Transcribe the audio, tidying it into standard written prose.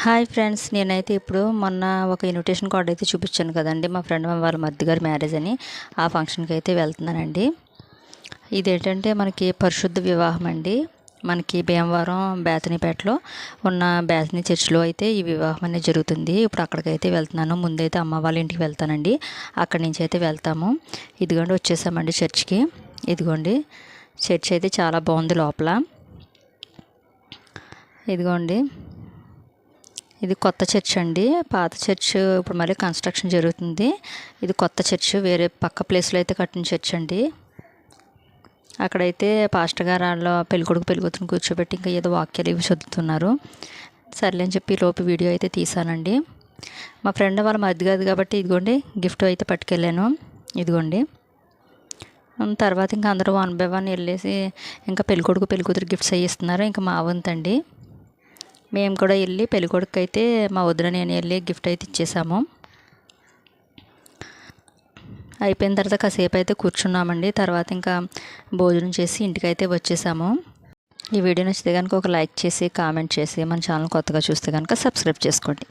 Hi friends, నేనైతే ఇప్పుడు మొన్న ఒక ఇన్విటేషన్ కార్డ్ అయితే చూపించాను కదండి. మా ఫ్రెండ్ వాళ్ళ మధ్య గారి మ్యారేజ్ అని ఆ ఫంక్షన్కి అయితే వెళ్తున్నానండి. ఇదేంటంటే మనకి పరిశుద్ధ వివాహం అండి. మనకి భీమవరం బేతనీపేటలో ఉన్న బేతనీ చర్చిలో అయితే ఈ వివాహం అనేది జరుగుతుంది. ఇప్పుడు అక్కడికైతే వెళ్తున్నాను. ముందైతే అమ్మ వాళ్ళ ఇంటికి వెళ్తానండి, అక్కడి నుంచి అయితే వెళ్తాము. ఇదిగోండి వచ్చేసామండి చర్చికి. ఇదిగోండి చర్చ్ అయితే చాలా బాగుంది లోపల. ఇదిగోండి ఇది కొత్త చర్చ్ అండి. పాత చర్చ్ ఇప్పుడు మళ్ళీ కన్స్ట్రక్షన్ జరుగుతుంది. ఇది కొత్త చర్చ్, వేరే పక్క ప్లేస్లో అయితే కట్టిన చర్చ్ అండి. అక్కడైతే పాస్టర్ గారు వాళ్ళ పెళ్ళికొడుకు పెళ్ళికూతురుని కూర్చోబెట్టి ఇంకా ఏదో వాక్యాలు ఇవి చదువుతున్నారు. సర్లే అని చెప్పి లోపు వీడియో అయితే తీసానండి. మా ఫ్రెండ్ వాళ్ళ మధ్య కాదు కాబట్టి ఇదిగోండి గిఫ్ట్ అయితే పట్టుకెళ్ళాను. ఇదిగోండి తర్వాత ఇంకా అందరూ 1 by 1 వెళ్ళేసి ఇంకా పెళ్ళికొడుకు పెళ్ళికూతురు గిఫ్ట్స్ అవి ఇస్తున్నారు. ఇంకా మా వంతండి. మేము కూడా వెళ్ళి పెళ్ళికొడుకు అయితే మా వదిన నేను వెళ్ళి గిఫ్ట్ అయితే ఇచ్చేసాము. అయిపోయిన తర్వాత కాసేపు అయితే కూర్చున్నామండి. తర్వాత ఇంకా భోజనం చేసి ఇంటికైతే వచ్చేసాము. ఈ వీడియో నచ్చితే కనుక ఒక లైక్ చేసి కామెంట్ చేసి మన ఛానల్ కొత్తగా చూస్తే కనుక సబ్స్క్రైబ్ చేసుకోండి.